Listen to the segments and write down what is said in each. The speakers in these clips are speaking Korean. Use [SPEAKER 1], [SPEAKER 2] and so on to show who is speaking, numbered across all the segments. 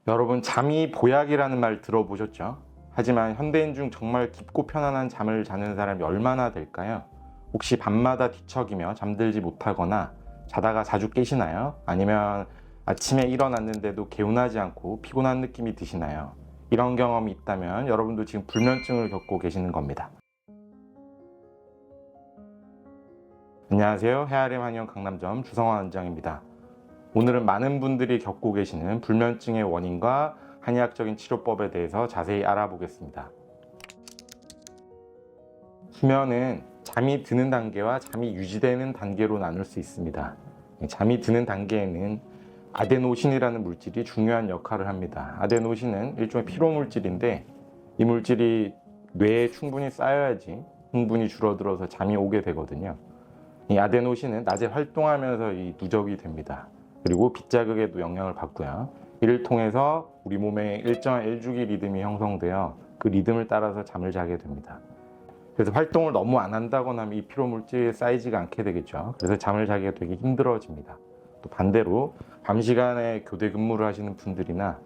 [SPEAKER 1] 여러분, 잠이 보약이라는 말 들어보셨죠? 하지만 현대인 중 정말 깊고 편안한 잠을 자는 사람이 얼마나 될까요? 혹시 밤마다 뒤척이며 잠들지 못하거나 자다가 자주 깨시나요? 아니면 아침에 일어났는데도 개운하지 않고 피곤한 느낌이 드시나요? 이런 경험이 있다면 여러분도 지금 불면증을 겪고 계시는 겁니다. 안녕하세요. 헤아림 한의원 강남점 주성환 원장입니다. 오늘은 많은 분들이 겪고 계시는 불면증의 원인과 한의학적인 치료법에 대해서 자세히 알아보겠습니다. 수면은 잠이 드는 단계와 잠이 유지되는 단계로 나눌 수 있습니다. 잠이 드는 단계에는 아데노신이라는 물질이 중요한 역할을 합니다. 아데노신은 일종의 피로물질인데 이 물질이 뇌에 충분히 쌓여야지 흥분이 줄어들어서 잠이 오게 되거든요. 이 아데노신은 낮에 활동하면서 이 누적이 됩니다. 그리고 빗자극에도 영향을 받고요. 이를 통해서 우리 몸에 일정한 일주기 리듬이 형성되어 그 리듬을 따라서 잠을 자게 됩니다. 그래서 활동을 너무 안 한다거나 하면 이 피로물질이 쌓이지가 않게 되겠죠. 그래서 잠을 자기가 되게 힘들어집니다. 또 반대로 밤 시간에 교대 근무를 하시는 분들이나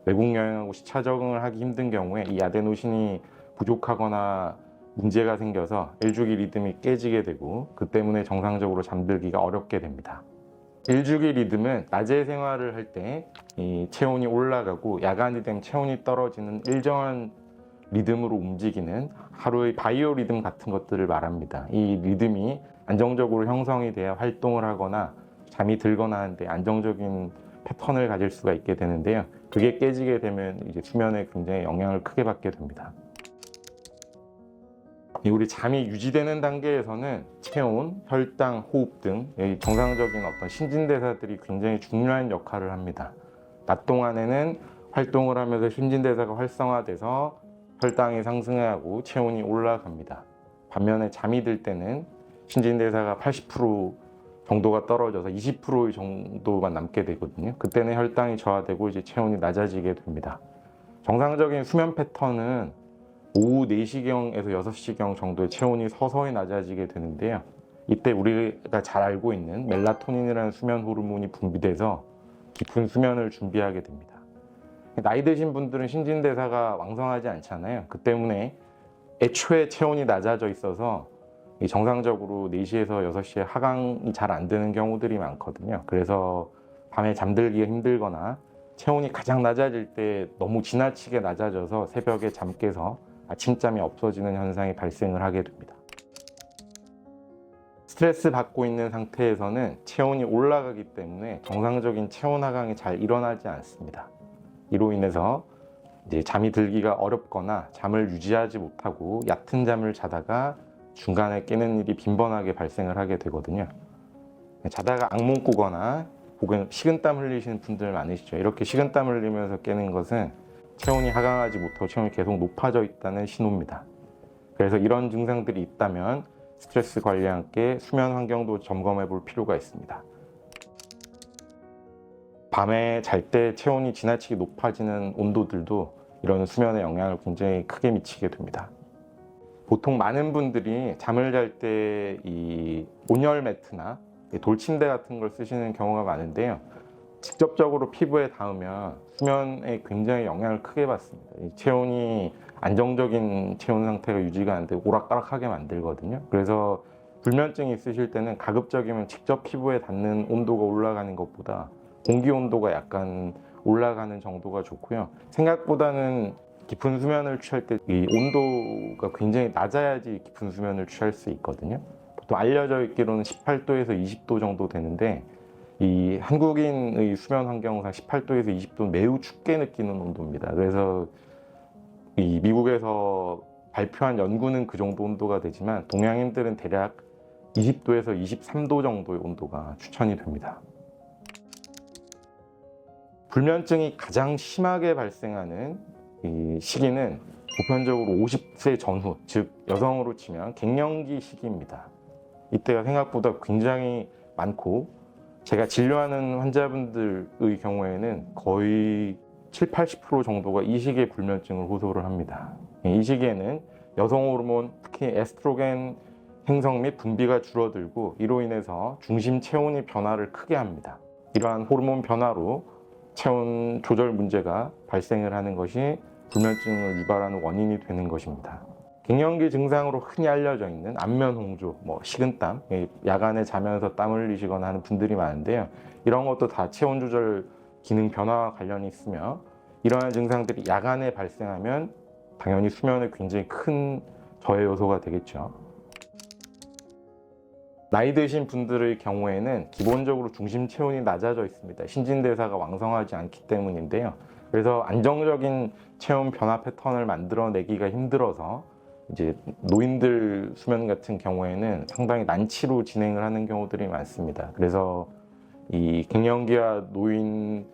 [SPEAKER 1] 외국 여행하고 시차 적응을 하기 힘든 경우에 이 아데노신이 부족하거나 문제가 생겨서 일주기 리듬이 깨지게 되고 그 때문에 정상적으로 잠들기가 어렵게 됩니다. 일주기 리듬은 낮에 생활을 할 때 이 체온이 올라가고 야간이 되면 체온이 떨어지는 일정한 리듬으로 움직이는 하루의 바이오 리듬 같은 것들을 말합니다. 이 리듬이 안정적으로 형성이 돼야 활동을 하거나 잠이 들거나 하는데 안정적인 패턴을 가질 수가 있게 되는데요. 그게 깨지게 되면 이제 수면에 굉장히 영향을 크게 받게 됩니다. 우리 잠이 유지되는 단계에서는 체온, 혈당, 호흡 등 정상적인 어떤 신진대사들이 굉장히 중요한 역할을 합니다. 낮 동안에는 활동을 하면서 신진대사가 활성화돼서 혈당이 상승하고 체온이 올라갑니다. 반면에 잠이 들 때는 신진대사가 80% 정도가 떨어져서 20% 정도만 남게 되거든요. 그때는 혈당이 저하되고 이제 체온이 낮아지게 됩니다. 정상적인 수면 패턴은 오후 4시경에서 6시경 정도의 체온이 서서히 낮아지게 되는데요. 이때 우리가 잘 알고 있는 멜라토닌이라는 수면 호르몬이 분비돼서 깊은 수면을 준비하게 됩니다. 나이 드신 분들은 신진대사가 왕성하지 않잖아요. 그 때문에 애초에 체온이 낮아져 있어서 정상적으로 4시에서 6시에 하강이 잘 안 되는 경우들이 많거든요. 그래서 밤에 잠들기가 힘들거나 체온이 가장 낮아질 때 너무 지나치게 낮아져서 새벽에 잠 깨서 아침잠이 없어지는 현상이 발생을 하게 됩니다. 스트레스 받고 있는 상태에서는 체온이 올라가기 때문에 정상적인 체온 하강이 잘 일어나지 않습니다. 이로 인해서 이제 잠이 들기가 어렵거나 잠을 유지하지 못하고 얕은 잠을 자다가 중간에 깨는 일이 빈번하게 발생을 하게 되거든요. 자다가 악몽 꾸거나 혹은 식은땀 흘리시는 분들 많으시죠. 이렇게 식은땀 흘리면서 깨는 것은 체온이 하강하지 못하고 체온이 계속 높아져 있다는 신호입니다. 그래서 이런 증상들이 있다면 스트레스 관리와 함께 수면 환경도 점검해 볼 필요가 있습니다. 밤에 잘 때 체온이 지나치게 높아지는 온도들도 이런 수면에 영향을 굉장히 크게 미치게 됩니다. 보통 많은 분들이 잠을 잘 때 이 온열 매트나 돌침대 같은 걸 쓰시는 경우가 많은데요. 직접적으로 피부에 닿으면 수면에 굉장히 영향을 크게 받습니다. 이 체온이 안정적인 체온 상태가 유지가 안 되고 오락가락하게 만들거든요. 그래서 불면증이 있으실 때는 가급적이면 직접 피부에 닿는 온도가 올라가는 것보다 공기 온도가 약간 올라가는 정도가 좋고요. 생각보다는 깊은 수면을 취할 때 이 온도가 굉장히 낮아야지 깊은 수면을 취할 수 있거든요. 보통 알려져 있기로는 18도에서 20도 정도 되는데 이 한국인의 수면 환경상 18도에서 20도는 매우 춥게 느끼는 온도입니다. 그래서 이 미국에서 발표한 연구는 그 정도 온도가 되지만 동양인들은 대략 20도에서 23도 정도의 온도가 추천이 됩니다. 불면증이 가장 심하게 발생하는 이 시기는 보편적으로 50세 전후, 즉 여성으로 치면 갱년기 시기입니다. 이때가 생각보다 굉장히 많고 제가 진료하는 환자분들의 경우에는 거의 70~80% 정도가 이 시기에 불면증을 호소를 합니다. 이 시기에는 여성 호르몬, 특히 에스트로겐 생성 및 분비가 줄어들고 이로 인해서 중심 체온이 변화를 크게 합니다. 이러한 호르몬 변화로 체온 조절 문제가 발생을 하는 것이 불면증을 유발하는 원인이 되는 것입니다. 갱년기 증상으로 흔히 알려져 있는 안면 홍조, 식은땀, 야간에 자면서 땀 흘리시거나 하는 분들이 많은데요. 이런 것도 다 체온 조절 기능 변화와 관련이 있으며 이러한 증상들이 야간에 발생하면 당연히 수면에 굉장히 큰 저해 요소가 되겠죠. 나이 드신 분들의 경우에는 기본적으로 중심 체온이 낮아져 있습니다. 신진대사가 왕성하지 않기 때문인데요. 그래서 안정적인 체온 변화 패턴을 만들어내기가 힘들어서 이제 노인들 수면 같은 경우에는 상당히 난치로 진행을 하는 경우들이 많습니다. 그래서 이 갱년기와 노인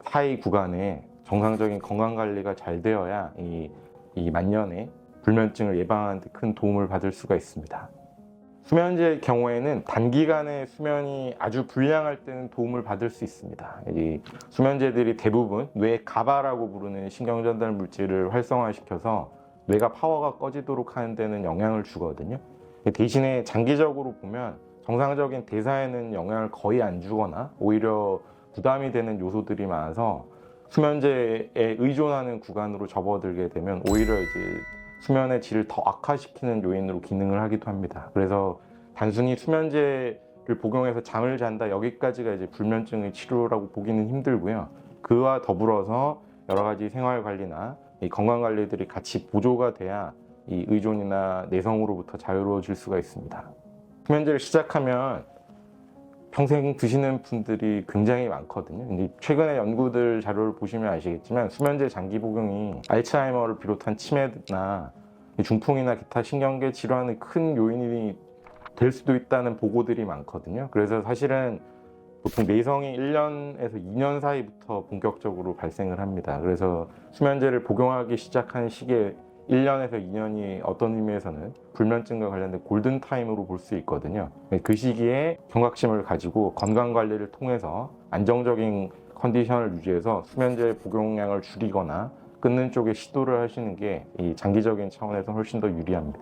[SPEAKER 1] 사이 구간에 정상적인 건강 관리가 잘 되어야 이 만년의 불면증을 예방하는 데 큰 도움을 받을 수가 있습니다. 수면제의 경우에는 단기간에 수면이 아주 불량할 때는 도움을 받을 수 있습니다. 이 수면제들이 대부분 뇌 가바라고 부르는 신경전달 물질을 활성화시켜서 뇌가 파워가 꺼지도록 하는 데는 영향을 주거든요. 대신에 장기적으로 보면 정상적인 대사에는 영향을 거의 안 주거나 오히려 부담이 되는 요소들이 많아서 수면제에 의존하는 구간으로 접어들게 되면 오히려 이제 수면의 질을 더 악화시키는 요인으로 기능을 하기도 합니다. 그래서 단순히 수면제를 복용해서 잠을 잔다 여기까지가 이제 불면증의 치료라고 보기는 힘들고요. 그와 더불어서 여러 가지 생활 관리나 이 건강 관리들이 같이 보조가 돼야 이 의존이나 내성으로부터 자유로워질 수가 있습니다. 수면제를 시작하면 평생 드시는 분들이 굉장히 많거든요. 최근에 연구들 자료를 보시면 아시겠지만 수면제 장기 복용이 알츠하이머를 비롯한 치매나 중풍이나 기타 신경계 질환의 큰 요인이 될 수도 있다는 보고들이 많거든요. 그래서 사실은 보통 내성이 1년에서 2년 사이부터 본격적으로 발생을 합니다. 그래서 수면제를 복용하기 시작한 시기에 1년에서 2년이 어떤 의미에서는 불면증과 관련된 골든타임으로 볼 수 있거든요. 그 시기에 경각심을 가지고 건강관리를 통해서 안정적인 컨디션을 유지해서 수면제 복용량을 줄이거나 끊는 쪽에 시도를 하시는 게 이 장기적인 차원에서 훨씬 더 유리합니다.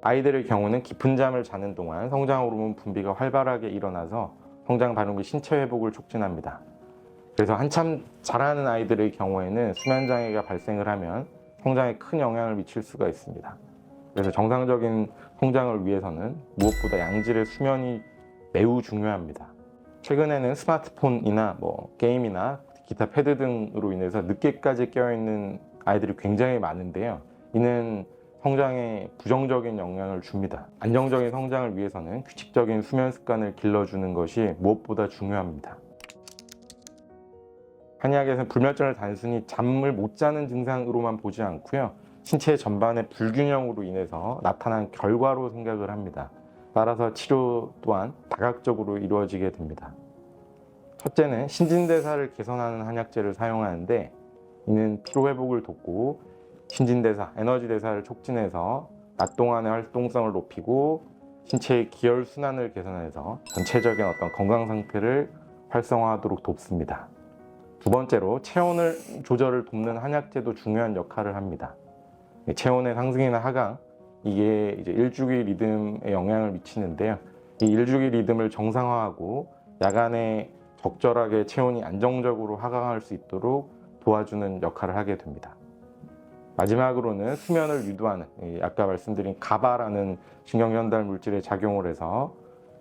[SPEAKER 1] 아이들의 경우는 깊은 잠을 자는 동안 성장 호르몬 분비가 활발하게 일어나서 성장 발육의 신체 회복을 촉진합니다. 그래서 한참 자라는 아이들의 경우에는 수면 장애가 발생을 하면 성장에 큰 영향을 미칠 수가 있습니다. 그래서 정상적인 성장을 위해서는 무엇보다 양질의 수면이 매우 중요합니다. 최근에는 스마트폰이나 게임이나 기타 패드 등으로 인해서 늦게까지 깨어있는 아이들이 굉장히 많은데요. 이는 성장에 부정적인 영향을 줍니다. 안정적인 성장을 위해서는 규칙적인 수면 습관을 길러주는 것이 무엇보다 중요합니다. 한의학에서는 불면증을 단순히 잠을 못 자는 증상으로만 보지 않고요. 신체 전반의 불균형으로 인해서 나타난 결과로 생각을 합니다. 따라서 치료 또한 다각적으로 이루어지게 됩니다. 첫째는 신진대사를 개선하는 한약재를 사용하는데 이는 피로회복을 돕고 신진대사, 에너지대사를 촉진해서 낮 동안의 활동성을 높이고 신체의 기혈순환을 개선해서 전체적인 어떤 건강 상태를 활성화하도록 돕습니다. 두 번째로 체온을 조절을 돕는 한약재도 중요한 역할을 합니다. 체온의 상승이나 하강, 이게 이제 일주기 리듬에 영향을 미치는데요. 이 일주기 리듬을 정상화하고 야간에 적절하게 체온이 안정적으로 하강할 수 있도록 도와주는 역할을 하게 됩니다. 마지막으로는 수면을 유도하는, 아까 말씀드린 가바라는 신경전달 물질에 작용을 해서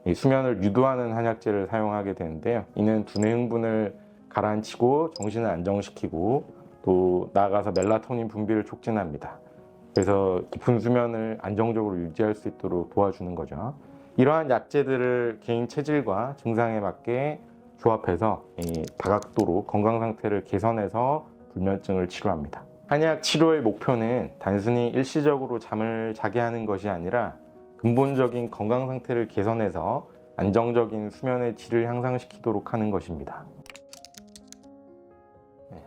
[SPEAKER 1] 이 수면을 유도하는 한약재를 사용하게 되는데요. 이는 두뇌 흥분을 가라앉히고 정신을 안정시키고 또 나아가서 멜라토닌 분비를 촉진합니다. 그래서 깊은 수면을 안정적으로 유지할 수 있도록 도와주는 거죠. 이러한 약재들을 개인 체질과 증상에 맞게 조합해서 다각도로 건강 상태를 개선해서 불면증을 치료합니다. 한약 치료의 목표는 단순히 일시적으로 잠을 자게 하는 것이 아니라 근본적인 건강 상태를 개선해서 안정적인 수면의 질을 향상시키도록 하는 것입니다.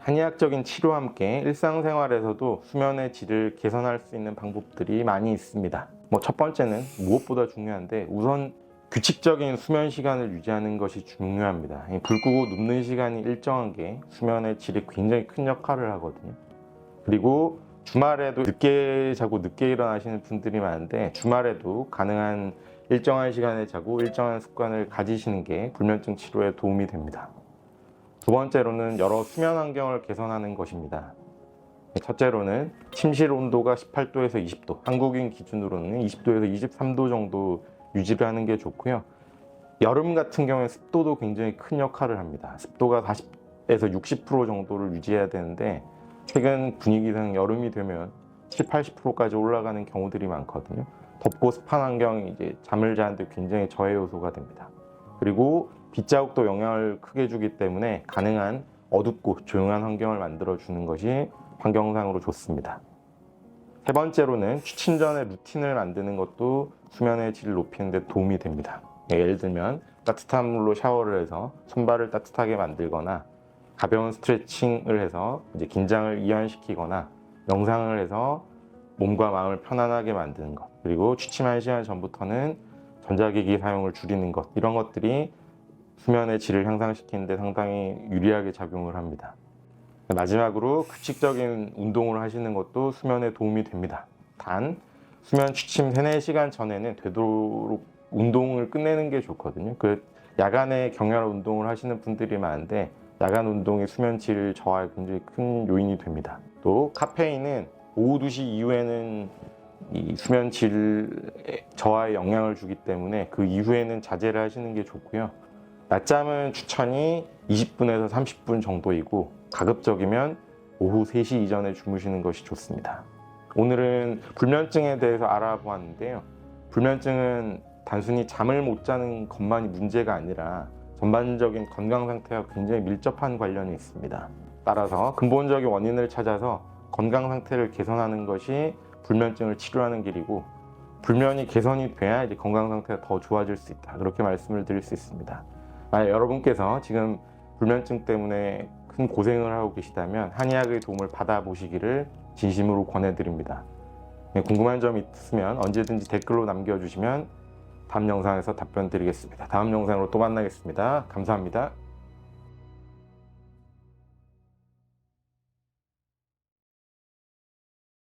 [SPEAKER 1] 한의학적인 치료와 함께 일상생활에서도 수면의 질을 개선할 수 있는 방법들이 많이 있습니다. 첫 번째는 무엇보다 중요한데 우선 규칙적인 수면 시간을 유지하는 것이 중요합니다. 불 끄고 눕는 시간이 일정한 게 수면의 질에 굉장히 큰 역할을 하거든요. 그리고 주말에도 늦게 자고 늦게 일어나시는 분들이 많은데 주말에도 가능한 일정한 시간에 자고 일정한 습관을 가지시는 게 불면증 치료에 도움이 됩니다. 두 번째로는 여러 수면 환경을 개선하는 것입니다. 첫째로는 침실 온도가 18도에서 20도, 한국인 기준으로는 20도에서 23도 정도 유지를 하는 게 좋고요. 여름 같은 경우에 습도도 굉장히 큰 역할을 합니다. 습도가 40에서 60% 정도를 유지해야 되는데 최근 분위기상 여름이 되면 70, 80%까지 올라가는 경우들이 많거든요. 덥고 습한 환경이 이제 잠을 자는데 굉장히 저해 요소가 됩니다. 그리고 빗자국도 영향을 크게 주기 때문에 가능한 어둡고 조용한 환경을 만들어 주는 것이 환경상으로 좋습니다. 세 번째로는 취침 전에 루틴을 만드는 것도 수면의 질을 높이는 데 도움이 됩니다. 예를 들면 따뜻한 물로 샤워를 해서 손발을 따뜻하게 만들거나 가벼운 스트레칭을 해서 이제 긴장을 이완시키거나 명상을 해서 몸과 마음을 편안하게 만드는 것, 그리고 취침 1시간 전부터는 전자기기 사용을 줄이는 것, 이런 것들이 수면의 질을 향상시키는 데 상당히 유리하게 작용을 합니다. 마지막으로 규칙적인 운동을 하시는 것도 수면에 도움이 됩니다. 단 수면 취침 3, 4시간 전에는 되도록 운동을 끝내는 게 좋거든요. 야간에 격렬한 운동을 하시는 분들이 많은데 야간 운동이 수면 질 저하에 굉장히 큰 요인이 됩니다. 또 카페인은 오후 2시 이후에는 이 수면 질 저하에 영향을 주기 때문에 그 이후에는 자제를 하시는 게 좋고요. 낮잠은 추천이 20분에서 30분 정도이고 가급적이면 오후 3시 이전에 주무시는 것이 좋습니다. 오늘은 불면증에 대해서 알아보았는데요. 불면증은 단순히 잠을 못 자는 것만이 문제가 아니라 전반적인 건강 상태와 굉장히 밀접한 관련이 있습니다. 따라서 근본적인 원인을 찾아서 건강 상태를 개선하는 것이 불면증을 치료하는 길이고, 불면이 개선이 돼야 이제 건강 상태가 더 좋아질 수 있다, 그렇게 말씀을 드릴 수 있습니다. 만약 여러분께서 지금 불면증 때문에 큰 고생을 하고 계시다면 한의학의 도움을 받아보시기를 진심으로 권해드립니다. 궁금한 점이 있으면 언제든지 댓글로 남겨주시면 다음 영상에서 답변 드리겠습니다. 다음 영상으로 또 만나겠습니다. 감사합니다.